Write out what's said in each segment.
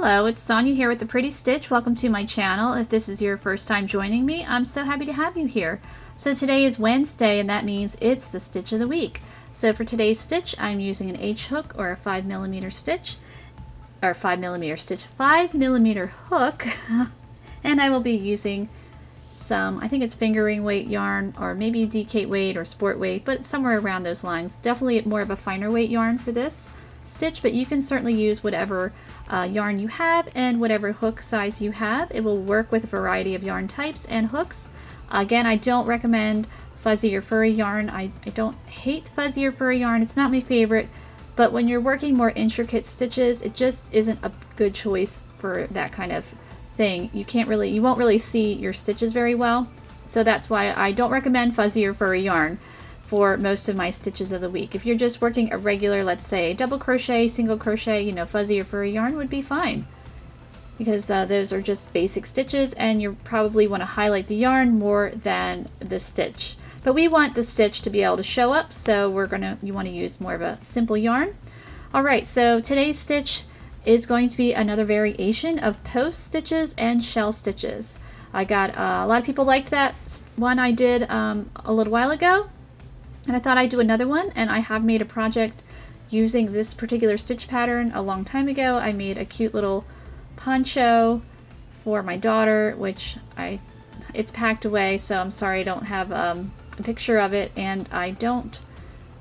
Hello, it's Sonia here with The Pretty Stitch. Welcome to my channel. If this is your first time joining me, I'm so happy to have you here. So today is Wednesday, and that means it's the stitch of the week. So for today's stitch, I'm using an H hook or a 5mm stitch, or 5mm stitch, 5mm hook, and I will be using some, I think it's fingering weight yarn, or maybe DK weight or sport weight, but somewhere around those lines. Definitely more of a finer weight yarn for this stitch, but you can certainly use whatever yarn you have and whatever hook size you have. It will work with a variety of yarn types and hooks. Again, I don't recommend fuzzy or furry yarn. I don't hate fuzzy or furry yarn. It's not my favorite, but when you're working more intricate stitches, it just isn't a good choice for that kind of thing. You won't really see your stitches very well. So that's why I don't recommend fuzzy or furry yarn for most of my stitches of the week. If you're just working a regular, let's say double crochet, single crochet, fuzzy or furry yarn would be fine, because those are just basic stitches and you probably want to highlight the yarn more than the stitch. But we want the stitch to be able to show up, so you want to use more of a simple yarn. Alright, so today's stitch is going to be another variation of post stitches and shell stitches. I got a lot of people liked that one I did a little while ago, and I thought I'd do another one, and I have made a project using this particular stitch pattern a long time ago. I made a cute little poncho for my daughter, which it's packed away, so I'm sorry I don't have a picture of it, and I don't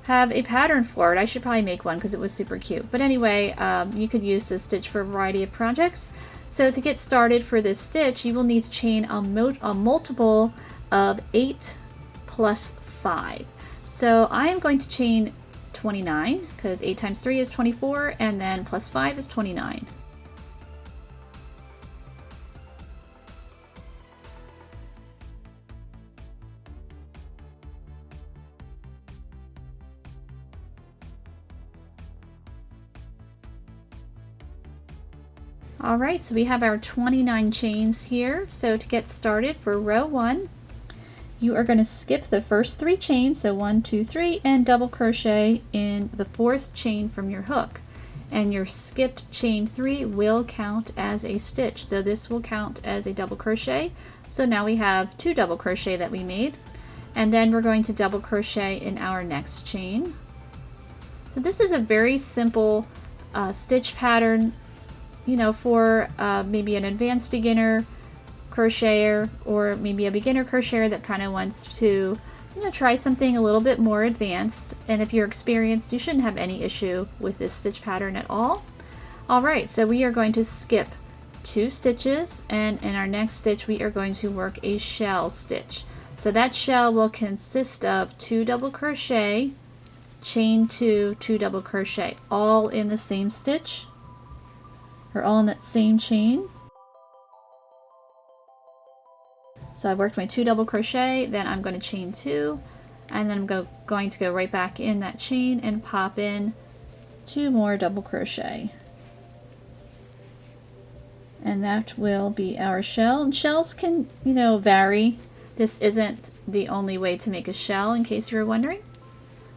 have a pattern for it. I should probably make one because it was super cute. But anyway, you could use this stitch for a variety of projects. So to get started for this stitch, you will need to chain a multiple of 8 plus 5. So I am going to chain 29, because 8 times 3 is 24, and then plus 5 is 29. Alright, so we have our 29 chains here. So to get started for row 1, you are going to skip the first 3 chains, so 1, 2, 3, and double crochet in the 4th chain from your hook. And your skipped chain 3 will count as a stitch, so this will count as a double crochet. So now we have 2 double crochet that we made, and then we're going to double crochet in our next chain. So this is a very simple stitch pattern, for maybe an advanced beginner crocheter, or maybe a beginner crocheter that kind of wants to try something a little bit more advanced. And if you're experienced, you shouldn't have any issue with this stitch pattern at all. Alright, so we are going to skip 2 stitches, and in our next stitch we are going to work a shell stitch. So that shell will consist of 2 double crochet, chain 2, 2 double crochet, all in the same stitch, or all in that same chain. So I've worked my 2 double crochet, then I'm going to chain 2, and then I'm going to go right back in that chain and pop in 2 more double crochet. And that will be our shell. And shells can, vary. This isn't the only way to make a shell, in case you were wondering.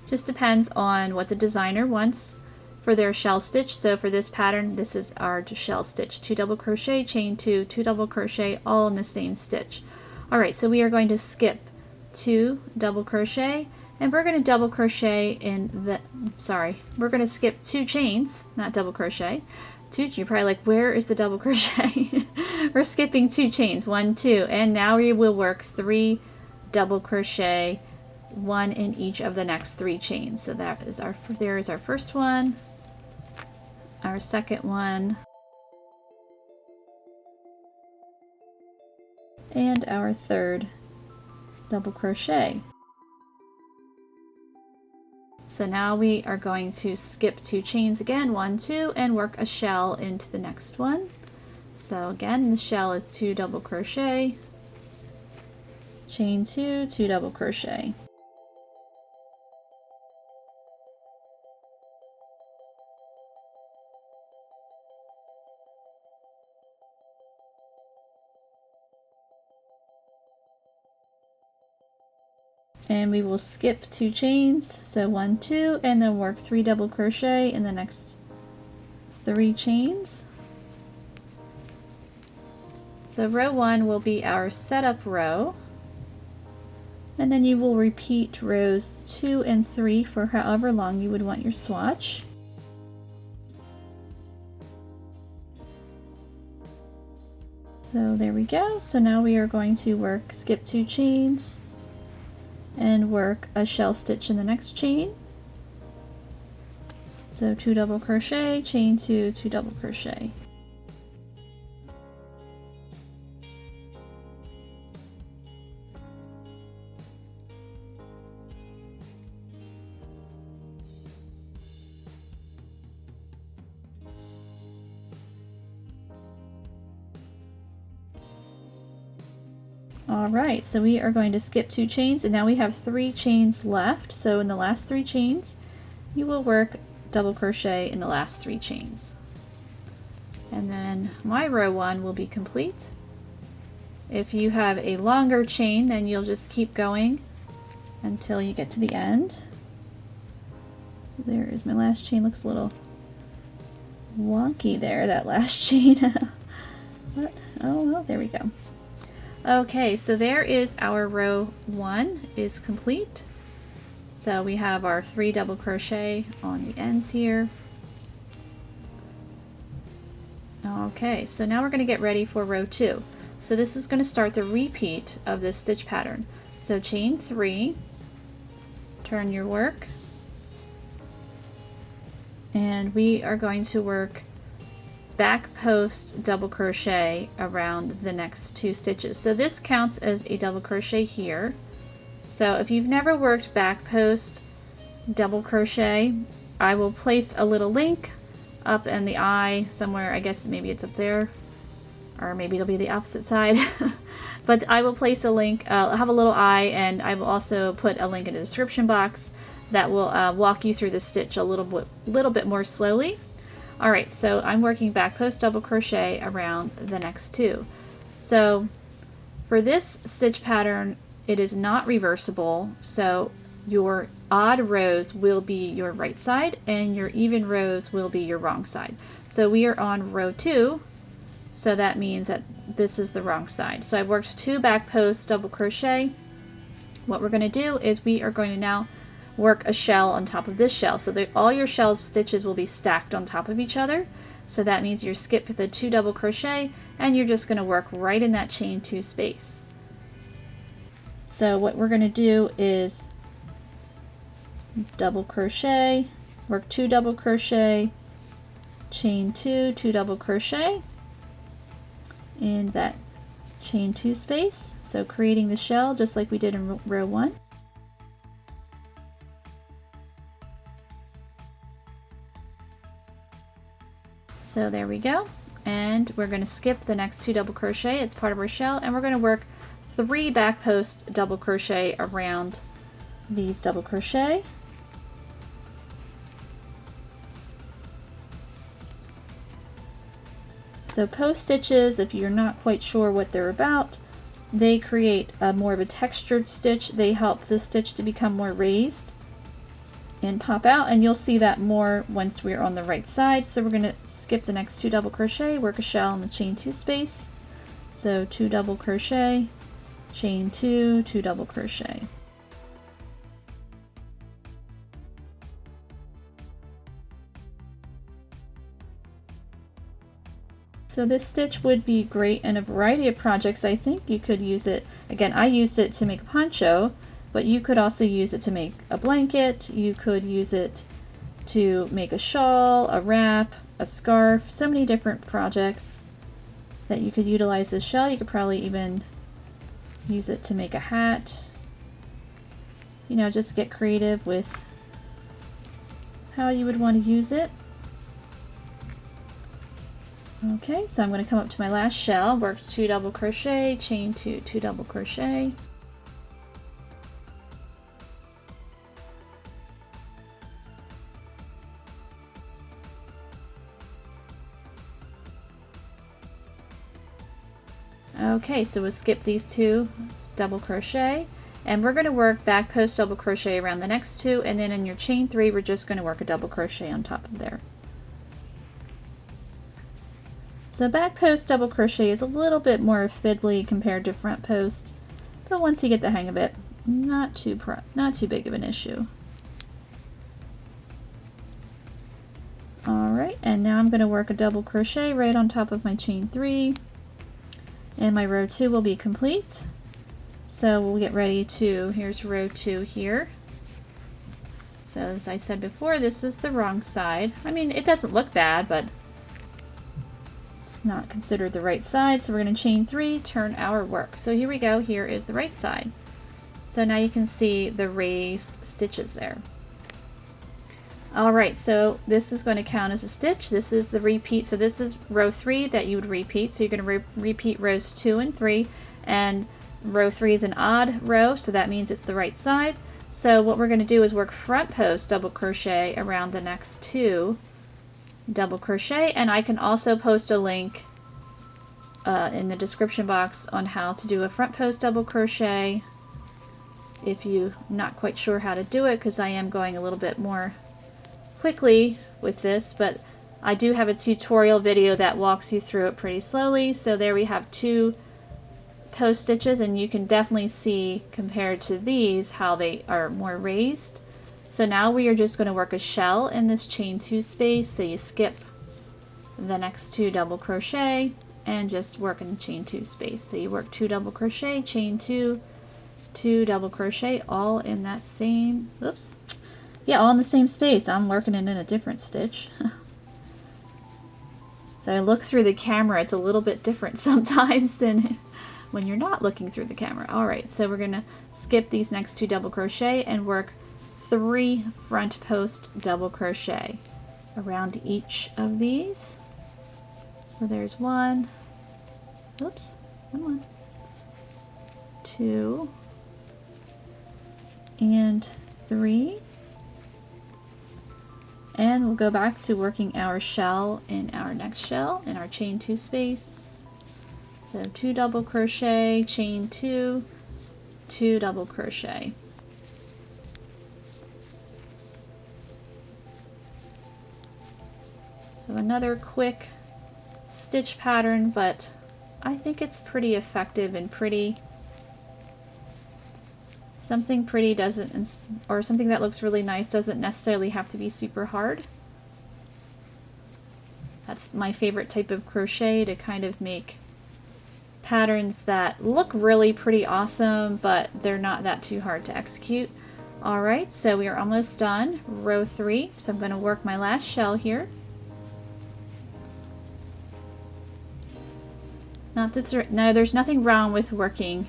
Just depends on what the designer wants for their shell stitch. So for this pattern, this is our shell stitch. 2 double crochet, chain 2, 2 double crochet, all in the same stitch. Alright, so we are going to skip 2 double crochet, and we're going to double crochet in we're going to skip 2 chains, not double crochet. You're probably like, where is the double crochet? We're skipping 2 chains, 1, 2, and now we will work 3 double crochet, 1 in each of the next 3 chains. So there is our first one, our second one, and our third double crochet. So now we are going to skip 2 chains again, 1, 2, and work a shell into the next one. So again, the shell is 2 double crochet, chain 2, 2 double crochet. And we will skip 2 chains, so 1, 2, and then work 3 double crochet in the next 3 chains. So row 1 will be our setup row, and then you will repeat rows 2 and 3 for however long you would want your swatch. So there we go. So now we are going to work skip 2 chains and work a shell stitch in the next chain. So 2 double crochet, chain 2, 2 double crochet. Alright, so we are going to skip 2 chains, and now we have 3 chains left. So in the last 3 chains, you will work double crochet in the last 3 chains. And then my row 1 will be complete. If you have a longer chain, then you'll just keep going until you get to the end. So there is my last chain. Looks a little wonky there, that last chain. What? Oh, well, there we go. Okay, so there is our row 1 is complete. So we have our 3 double crochet on the ends here. Okay, so now we're going to get ready for row 2. So this is going to start the repeat of this stitch pattern. So chain 3, turn your work, and we are going to work back post double crochet around the next 2 stitches. So this counts as a double crochet here. So if you've never worked back post double crochet, I will place a little link up in the eye somewhere. I guess maybe it's up there, or maybe it'll be the opposite side. But I will place a link. I'll have a little eye, and I will also put a link in the description box that will walk you through the stitch a little bit more slowly. Alright, so I'm working back post double crochet around the next 2. So for this stitch pattern, it is not reversible, so your odd rows will be your right side and your even rows will be your wrong side. So we are on row 2, so that means that this is the wrong side. So I've worked 2 back post double crochet. What we're going to do is we are going to now work a shell on top of this shell, so that all your shell stitches will be stacked on top of each other. So that means you're skip the 2 double crochet, and you're just going to work right in that chain 2 space. So what we're going to do is double crochet, work 2 double crochet, chain 2, 2 double crochet in that chain 2 space, so creating the shell just like we did in row 1. So there we go, and we're going to skip the next 2 double crochet. It's part of our shell, and we're going to work 3 back post double crochet around these double crochet. So post stitches, if you're not quite sure what they're about, they create more of a textured stitch. They help the stitch to become more raised and pop out, and you'll see that more once we're on the right side. So we're going to skip the next 2 double crochet, work a shell in the chain 2 space. So 2 double crochet, chain 2, 2 double crochet. So this stitch would be great in a variety of projects. I think you could use it, again, I used it to make a poncho, but you could also use it to make a blanket. You could use it to make a shawl, a wrap, a scarf, so many different projects that you could utilize this shell. You could probably even use it to make a hat. You know, just get creative with how you would want to use it. Okay, so I'm going to come up to my last shell, work 2 double crochet, chain 2, 2 double crochet. Okay, so we'll skip these 2 double crochet, and we're going to work back post double crochet around the next 2, and then in your chain 3 we're just going to work a double crochet on top of there. So back post double crochet is a little bit more fiddly compared to front post, but once you get the hang of it, not too big of an issue. Alright, and now I'm going to work a double crochet right on top of my chain 3, and my row 2 will be complete. So we'll get ready to, here's row 2 here. So as I said before, this is the wrong side. I mean, it doesn't look bad, but it's not considered the right side, so we're going to chain 3, turn our work. So here we go, here is the right side. So now you can see the raised stitches there. Alright, so this is going to count as a stitch. This is the repeat, so this is row 3 that you would repeat. So you're going to repeat rows 2 and 3, and row 3 is an odd row, so that means it's the right side. So what we're going to do is work front post double crochet around the next 2 double crochet, and I can also post a link in the description box on how to do a front post double crochet if you're not quite sure how to do it, because I am going a little bit more quickly with this, but I do have a tutorial video that walks you through it pretty slowly. So there we have 2 post stitches, and you can definitely see compared to these how they are more raised. So now we are just going to work a shell in this chain 2 space, so you skip the next 2 double crochet and just work in the chain 2 space. So you work 2 double crochet, chain 2, 2 double crochet, all in that same, oops, yeah, all in the same space. I'm working it in a different stitch. So I look through the camera, it's a little bit different sometimes than when you're not looking through the camera. Alright, so we're going to skip these next 2 double crochet and work 3 front post double crochet around each of these. So there's 1, oops, 1, 2, and 3. And we'll go back to working our shell in our next shell in our chain 2 space. So 2 double crochet, chain 2, 2 double crochet. So another quick stitch pattern, but I think it's pretty effective and pretty. Something pretty doesn't, or something that looks really nice doesn't necessarily have to be super hard. That's my favorite type of crochet, to kind of make patterns that look really pretty awesome, but they're not that too hard to execute. Alright, so we are almost done, row 3, so I'm going to work my last shell here. Now there's nothing wrong with working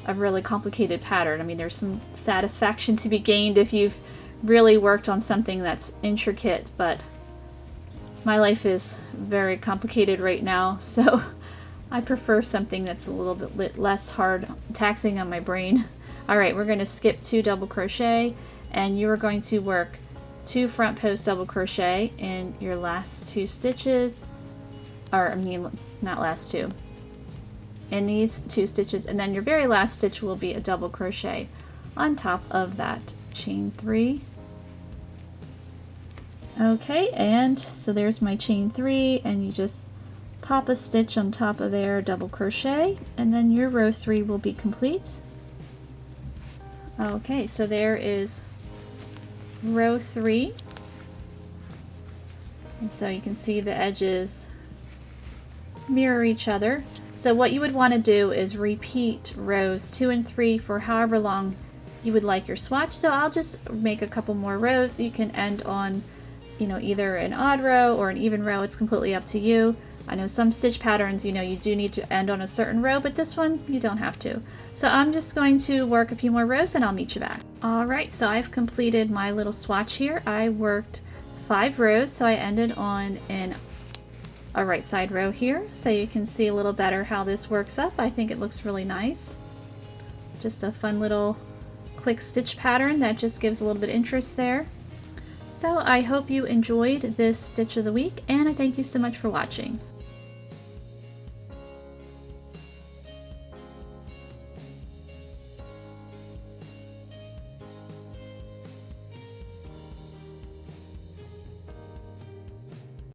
a really complicated pattern. I mean, there's some satisfaction to be gained if you've really worked on something that's intricate, but my life is very complicated right now, so I prefer something that's a little bit less hard, taxing on my brain. Alright, we're going to skip 2 double crochet, and you are going to work 2 front post double crochet in your last 2 stitches, or I mean, not last 2. In these 2 stitches, and then your very last stitch will be a double crochet on top of that chain 3. Okay, and so there's my chain 3, and you just pop a stitch on top of there, double crochet, and then your row 3 will be complete. Okay, so there is row 3, and so you can see the edges mirror each other. So what you would want to do is repeat rows 2 and 3 for however long you would like your swatch. So I'll just make a couple more rows. You can end on, you know, either an odd row or an even row. It's completely up to you. I know some stitch patterns, you know, you do need to end on a certain row, but this one you don't have to. So I'm just going to work a few more rows and I'll meet you back. Alright, so I've completed my little swatch here. I worked 5 rows, so I ended on a right side row here, so you can see a little better how this works up. I think it looks really nice. Just a fun little quick stitch pattern that just gives a little bit of interest there. So I hope you enjoyed this stitch of the week, and I thank you so much for watching.